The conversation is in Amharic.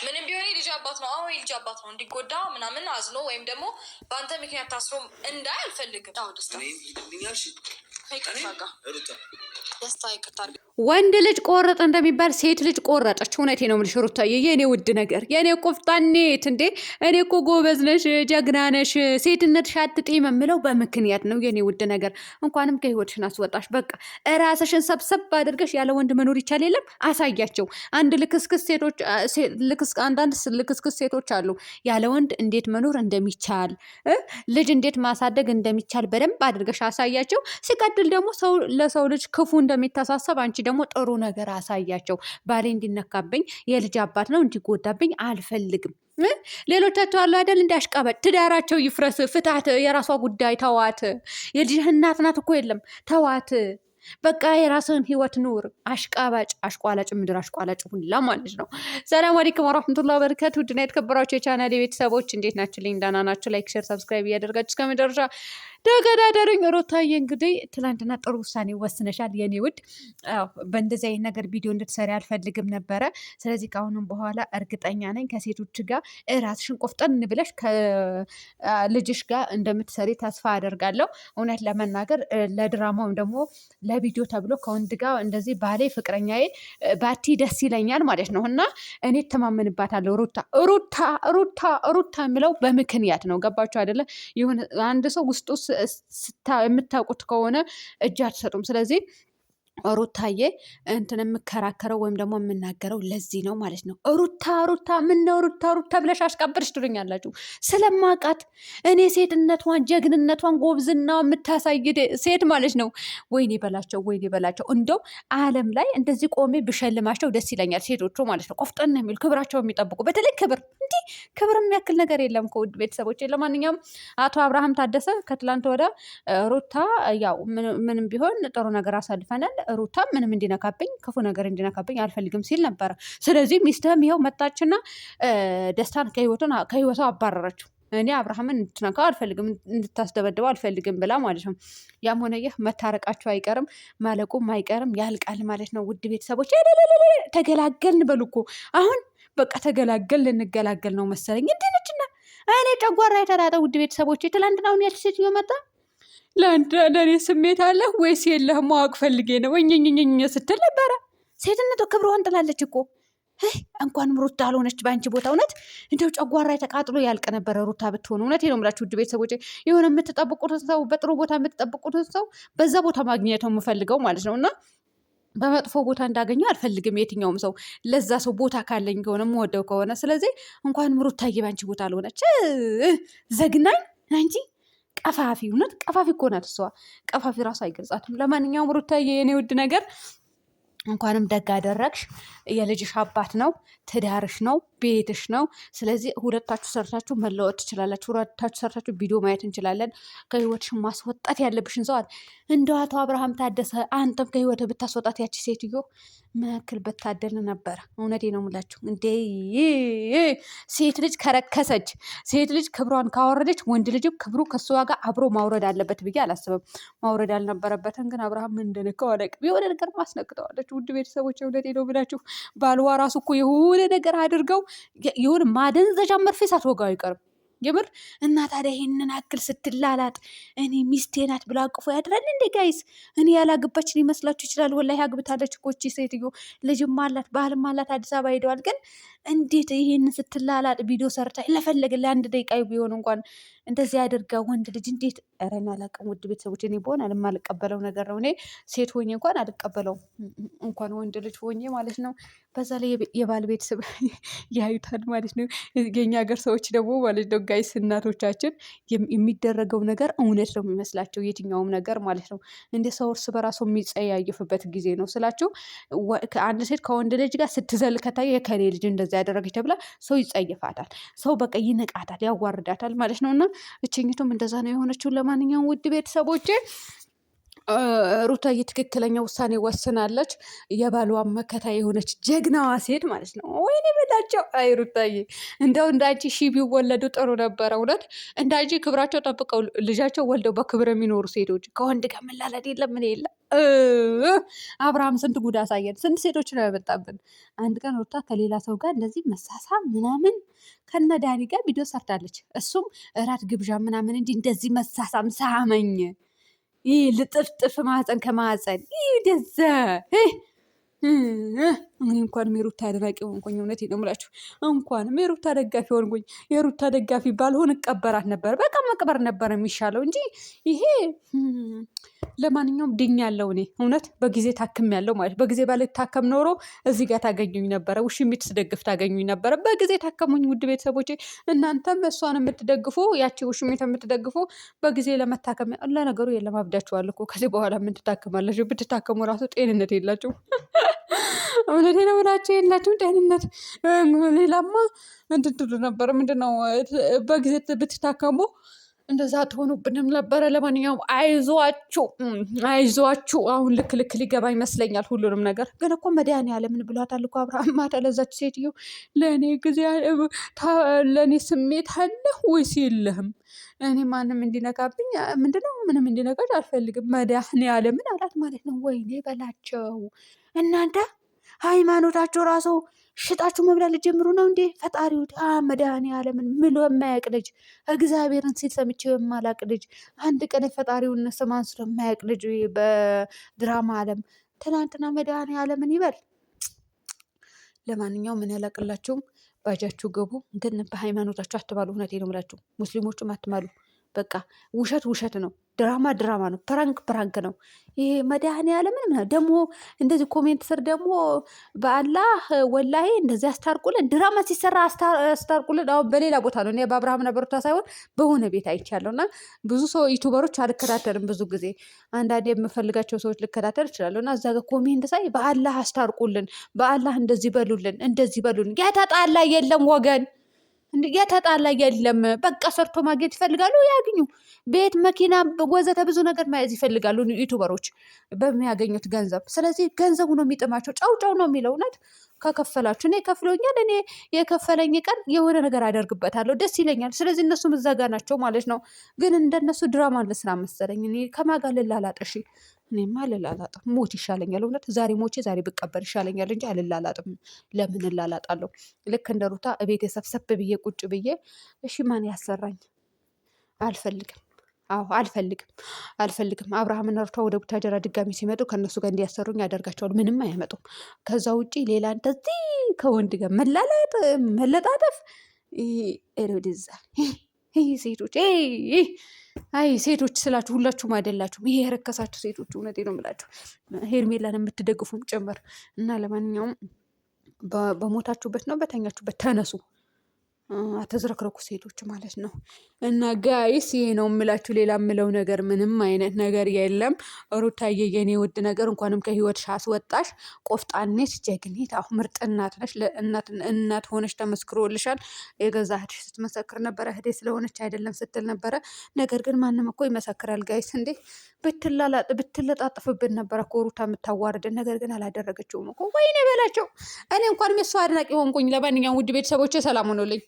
ምንም ቢሆን ልጅ አባት ነው። አዎ ልጅ አባት ነው። እንዲጎዳ ምናምን አዝኖ ወይም ደግሞ በአንተ ምክንያት ታስሮ እንዳይ አልፈልግም። ደስታ ይቅርታ ወንድ ልጅ ቆረጠ እንደሚባል ሴት ልጅ ቆረጠች። እውነቴ ነው የምልሽ ሩታዬ፣ የኔ ውድ ነገር፣ የኔ ቆፍጣኔት። እንዴ እኔ እኮ ጎበዝ ነሽ፣ ጀግና ነሽ፣ ሴትነትሽ አትጥይም የምለው በምክንያት ነው የኔ ውድ ነገር። እንኳንም ከህይወትሽን አስወጣሽ። በቃ እራስሽን ሰብሰብ አድርገሽ ያለ ወንድ መኖር ይቻል የለም አሳያቸው። አንዳንድ ልክስክስ ሴቶች አሉ፣ ያለ ወንድ እንዴት መኖር እንደሚቻል፣ ልጅ እንዴት ማሳደግ እንደሚቻል በደንብ አድርገሽ አሳያቸው። ሲቀጥል ደግሞ ሰው ለሰው ልጅ ክፉ እንደሚተሳሰብ አንቺ ደግሞ ጥሩ ነገር አሳያቸው። ባሌ እንዲነካብኝ የልጅ አባት ነው እንዲጎዳብኝ አልፈልግም። ሌሎቻቸው አሉ አይደል እንዲያሽቃበጥ፣ ትዳራቸው ይፍረስ፣ ፍታት፣ የራሷ ጉዳይ፣ ተዋት። የልጅህ እናት ናት እኮ የለም፣ ተዋት። በቃ የራስህን ህይወት ኑር። አሽቃባጭ አሽቋላጭ ምድር አሽቋላጭ ሁላ ማለት ነው። ሰላም አለይኩም ወራህመቱላሂ ወበረካቱ። ውድና የተከበራችሁ የቻናሌ ቤተሰቦች እንዴት ናችሁ? ልኝ ዳና ናችሁ? ላይክ፣ ሼር፣ ሰብስክራይብ እያደረጋችሁ እስከ መጨረሻ ተገዳደሩኝ። ሩታዬ እንግዲህ ትላንትና ጥሩ ውሳኔ ወስነሻል የኔ ውድ። በእንደዚህ አይነት ነገር ቪዲዮ እንድትሰሪ አልፈልግም ነበረ። ስለዚህ ከአሁኑም በኋላ እርግጠኛ ነኝ ከሴቶች ጋር ራስሽን ቆፍጠን ብለሽ ከልጅሽ ጋር እንደምትሰሪ ተስፋ አደርጋለሁ። እውነት ለመናገር ለድራማውም ደግሞ ለቪዲዮ ተብሎ ከወንድ ጋር እንደዚህ ባሌ ፍቅረኛዬ ባቲ ደስ ይለኛል ማለት ነው። እና እኔ ተማመንባታለሁ። ሩታ የምለው በምክንያት ነው። ገባችሁ አይደለ? ይሁን አንድ ሰው ውስጡ የምታውቁት ከሆነ እጅ አትሰጡም። ስለዚህ ሩታዬ እንትን የምከራከረው ወይም ደግሞ የምናገረው ለዚህ ነው ማለት ነው። ሩታ ምን ነው ሩታ ብለሽ አሽቃብርሽ ትሉኛላችሁ። ስለማቃት እኔ ሴትነቷን፣ ጀግንነቷን፣ ጎብዝና የምታሳይ ሴት ማለት ነው። ወይኔ በላቸው። እንደው ዓለም ላይ እንደዚህ ቆሜ ብሸልማቸው ደስ ይለኛል። ሴቶቹ ማለት ነው ቆፍጠን የሚሉ ክብራቸው የሚጠብቁ በተለይ እንዲህ ክብር የሚያክል ነገር የለም ከውድ ቤተሰቦች። ለማንኛውም አቶ አብርሃም ታደሰ ከትላንት ወደ ሩታ ያው ምንም ቢሆን ጥሩ ነገር አሳልፈናል፣ ሩታ ምንም እንዲነካብኝ ክፉ ነገር እንዲነካብኝ አልፈልግም ሲል ነበረ። ስለዚህ ሚስትህም ይኸው መጣችና ደስታን ከህይወቷ አባረረችው። እኔ አብርሃምን እንድትነካው አልፈልግም፣ እንድታስደበድበው አልፈልግም ብላ ማለት ነው። ያም ሆነ ይህ መታረቃቸው አይቀርም፣ ማለቁም አይቀርም፣ ያልቃል ማለት ነው። ውድ ቤተሰቦች ተገላገልን በሉ እኮ አሁን በቃ ልንገላገል ነው መሰለኝ። እንዲነችና እኔ ጨጓራ የተላጠ ውድ ቤተሰቦች ትላንትናውን ያልሽ ሴትዮ መጣ ለእኔ ስሜት አለ ወይስ የለህም ማወቅ ፈልጌ ነው ወኝኝኝኝ ስትል ነበረ። ሴትነቱ ክብሯን ጥላለች እኮ። እንኳንም ሩታ አልሆነች በአንቺ ቦታ። እውነት እንደው ጨጓራ ተቃጥሎ ያልቅ ነበረ ሩታ ብትሆኑ። እውነቴ ነው የምላችሁ ውድ ቤተሰቦች፣ የሆነ የምትጠብቁትን ሰው በጥሩ ቦታ የምትጠብቁትን ሰው በዛ ቦታ ማግኘት ነው የምፈልገው ማለት ነው። እና በመጥፎ ቦታ እንዳገኘው አልፈልግም የትኛውም ሰው። ለዛ ሰው ቦታ ካለኝ ከሆነ የምወደው ከሆነ። ስለዚህ እንኳንም ሩታዬ በአንቺ ቦታ አልሆነች። ዘግናኝ አንቺ ቀፋፊ፣ እውነት ቀፋፊ እኮ ናት እሷ። ቀፋፊ ራሱ አይገልጻትም። ለማንኛውም ሩታዬ የኔ ውድ ነገር እንኳንም ደግ አደረግሽ። የልጅሽ አባት ነው፣ ትዳርሽ ነው፣ ቤትሽ ነው። ስለዚህ ሁለታችሁ ሰርታችሁ መለወጥ ትችላላችሁ። ሁለታችሁ ሰርታችሁ ቪዲዮ ማየት እንችላለን። ከህይወትሽ ማስወጣት ያለብሽን ሰው እንደ አቶ አብርሃም ታደሰ አንተም ከህይወት ብታስወጣት ያቺ ሴትዮ ምን ያክል በታደል ነበረ። እውነቴ ነው የምላችሁ። እንዴ ሴት ልጅ ከረከሰች፣ ሴት ልጅ ክብሯን ካወረደች፣ ወንድ ልጅ ክብሩ ከሷ ጋር አብሮ ማውረድ አለበት ብዬ አላስብም። ማውረድ አልነበረበትን ግን አብርሃም ምን እንደነካው አላውቅም። የሆነ ነገር ማስነቅተዋለች። ውድ ቤተሰቦች እውነቴ ነው ብላችሁ ባልዋ ራሱ እኮ የሆነ ነገር አድርገው የሆነ ማደንዘዣ መርፌ ሳትወጋው አይቀርም። የምር እና ታዲያ ይሄንን አክል ስትላላጥ እኔ ሚስቴ ናት ብላ አቅፎ ያድራል እንዴ? ጋይስ እኔ ያላገባች ሊመስላችሁ ይችላል። ወላሂ አግብታለች እኮ እቺ ሴትዮ። ልጅም አላት፣ ባህልም አላት። አዲስ አበባ ሄደዋል። ግን እንዴት ይሄንን ስትላላጥ ቪዲዮ ሰርታ ለፈለገ ለአንድ ደቂቃ ቢሆን እንኳን እንደዚህ አድርጋ ወንድ ልጅ እንዴት ረን አላውቅም። ውድ ቤተሰቦች እኔ በሆን አልማልቀበለው ነገር ነው። እኔ ሴት ሆኜ እንኳን አልቀበለውም፣ እንኳን ወንድ ልጅ ሆኜ ማለት ነው። በዛ ላይ የባል ቤተሰብ ያዩታል ማለት ነው። የኛ ሀገር ሰዎች ደግሞ ማለት ነው ጋይስ፣ እናቶቻችን የሚደረገው ነገር እውነት ነው የሚመስላቸው የትኛውም ነገር ማለት ነው። እንደ ሰው እርስ በራሱ የሚጸያየፍበት ጊዜ ነው ስላቸው። አንድ ሴት ከወንድ ልጅ ጋር ስትዘል ከታየ ከኔ ልጅ እንደዛ ያደረገች ተብላ ሰው ይጸይፋታል፣ ሰው በቃ ይንቃታል፣ ያዋርዳታል ማለት ነው። እና እችኝቱም እንደዛ ነው የሆነችው። ለማንኛውም ውድ ቤተሰቦቼ ሩታዬ ትክክለኛ ውሳኔ ወስናለች። የባሏን መከታ የሆነች ጀግናዋ ሴት ማለት ነው። ወይኔ በላቸው። አይ ሩታዬ እንደው እንዳንቺ ሺ ቢወለዱ ጥሩ ነበረ። እውነት እንዳንቺ ክብራቸው ጠብቀው ልጃቸው ወልደው በክብር የሚኖሩ ሴቶች ከወንድ ጋር መላላድ የለም ምን የለም። አብርሃም ስንት ጉድ አሳየን። ስንት ሴቶች ነው ያመጣብን። አንድ ቀን ሩታ ከሌላ ሰው ጋር እንደዚህ መሳሳም ምናምን ከነ ዳኒ ጋር ቪዲዮ ሰርታለች። እሱም እራት ግብዣ ምናምን እንጂ እንደዚህ መሳሳም ሳመኝ ይህ ልጥፍጥፍ ማህፀን ከማህፀን ይህ ደዘ እኔ እንኳን የሩታ አድናቂ ሆንኩኝ። እውነቴን ነው የምላችሁ። እንኳንም የሩታ ደጋፊ ሆንኩኝ። የሩታ ደጋፊ ባልሆን እቀበራት ነበር። በቃ መቅበር ነበር የሚሻለው እንጂ ይሄ ለማንኛውም ድኛለሁ። እኔ እውነት በጊዜ ታክም ያለው ማለት በጊዜ ባልታከም ኖሮ እዚህ ጋር ታገኙኝ ነበረ። ውሽሚት ስደግፍ ታገኙኝ ነበረ። በጊዜ ታከሙኝ። ውድ ቤተሰቦቼ እናንተም እሷን የምትደግፉ ያቺ ውሽሚት የምትደግፉ በጊዜ ለመታከም ለነገሩ የለም አብዳችኋል እኮ ከዚህ በኋላ ምን ትታከማላችሁ? ብትታከሙ ራሱ ጤንነት የላችሁ። እውነቴ ነው ብላችሁ የላችሁም ጤንነት። ሌላማ እንትትሉ ነበር ምንድነው በጊዜ ብትታከሙ እንደዛ ትሆኑብንም ነበረ። ለማንኛውም አይዟችሁ። አሁን ልክ ሊገባ ይመስለኛል ሁሉንም ነገር። ግን እኮ መድኃኒዓለምን ብሏታል እኮ አብርሃም ማታ ለዛች ሴትዮ ለእኔ ጊዜ ለእኔ ስሜት አለ ወይስ የለህም? እኔ ማንም እንዲነካብኝ ምንም እንዲነካች አልፈልግም መድኃኒዓለምን አላት ማለት ነው። ወይኔ በላቸው እናንተ ሃይማኖታቸው ራሱ ሽጣችሁ መብላት ልጀምሩ ነው እንዴ? ፈጣሪው መድኃኒዓለምን ምሎ የማያውቅ ልጅ እግዚአብሔርን ሲል ሰምቼው የማላውቅ ልጅ አንድ ቀን የፈጣሪውን ስም አንስቶ የማያውቅ ልጅ በድራማ ዓለም ትናንትና መድኃኒዓለምን ይበል። ለማንኛውም ምን ያላቅላችሁም ባጃችሁ ገቡ። ግን በሃይማኖታችሁ አትባሉ። እውነቴን ነው የምላችሁ። ሙስሊሞችም አትማሉ። በቃ ውሸት ነው። ድራማ ነው። ፕራንክ ነው። ይሄ መድኃኒዓለምን ደግሞ እንደዚህ ኮሜንት ስር ደግሞ በአላህ ወላሂ እንደዚህ አስታርቁልን። ድራማ ሲሰራ አስታርቁልን። አሁን በሌላ ቦታ ነው። እኔ በአብርሃምና በሩታ ሳይሆን በሆነ ቤት አይቻለሁ። እና ብዙ ሰው ዩቱበሮች አልከታተልም። ብዙ ጊዜ አንዳንድ የምፈልጋቸው ሰዎች ልከታተል እችላለሁ። እና እዛ ጋር ኮሜንት ሳይ በአላህ አስታርቁልን፣ በአላህ እንደዚህ በሉልን። የተጣላ የለም ወገን፣ የተጣላ የለም። በቃ ሰርቶ ማግኘት ይፈልጋሉ፣ ያግኙ። ቤት፣ መኪና፣ ወዘተ ብዙ ነገር መያዝ ይፈልጋሉ ዩቱበሮች በሚያገኙት ገንዘብ። ስለዚህ ገንዘቡ ነው የሚጥማቸው። ጫው ነው የሚለው። እውነት ከከፈላችሁ፣ እኔ ከፍሎኛል። እኔ የከፈለኝ ቀን የሆነ ነገር አደርግበታለሁ፣ ደስ ይለኛል። ስለዚህ እነሱም እዛ ጋ ናቸው ማለት ነው። ግን እንደነሱ ድራማ ልስራ መሰለኝ። እኔ ከማጋ ልላላጥ? እሺ እኔማ አልላላጥም። ሞት ይሻለኛል። እውነት ዛሬ ሞቼ ዛሬ ብቀበር ይሻለኛል እንጂ አልላላጥም። ለምን እላላጣለሁ? ልክ እንደ ሩታ እቤቴ ሰብሰብ ብዬ ቁጭ ብዬ እሺ ማን ያሰራኝ? አልፈልግም። አዎ አልፈልግም። አብርሃምና ሩታ ወደ ቡታጀራ ድጋሚ ሲመጡ ከእነሱ ጋር እንዲያሰሩኝ ያደርጋቸዋል። ምንም አያመጡም። ከዛ ውጭ ሌላ እንደዚህ ከወንድ ጋር መለጣጠፍ ወደዛ ሴቶች ሴቶች ስላችሁ ሁላችሁም አይደላችሁም። ይሄ የረከሳችሁ ሴቶች እውነቴ ነው የምላችሁ ሄርሜላን የምትደግፉም ጭምር እና ለማንኛውም በሞታችሁበት ነው በተኛችሁበት ተነሱ። አተዝረክረኩ ሴቶች ማለት ነው። እና ጋይስ ይሄ ነው የምላችሁ። ሌላ የምለው ነገር ምንም አይነት ነገር የለም። ሩታዬ የኔ ውድ ነገር እንኳንም ከህይወትሽ አስወጣሽ። ቆፍጣኔት ጀግኒት፣ አሁ ምርጥ እናት ነሽ። እናት ሆነሽ ተመስክሮልሻል። የገዛ እህትሽ ስትመሰክር ነበረ። እህቴ ስለሆነች አይደለም ስትል ነበረ። ነገር ግን ማንም እኮ ይመሰክራል ጋይስ። እንዴ ብትለጣጥፍብን ነበረ እኮ ሩታ የምታዋርድን። ነገር ግን አላደረገችውም እኮ። ወይኔ በላቸው። እኔ እንኳንም የሷ አድናቂ ሆንኩኝ። ለማንኛውም ውድ ቤተሰቦች ሰላም ሆኖልኝ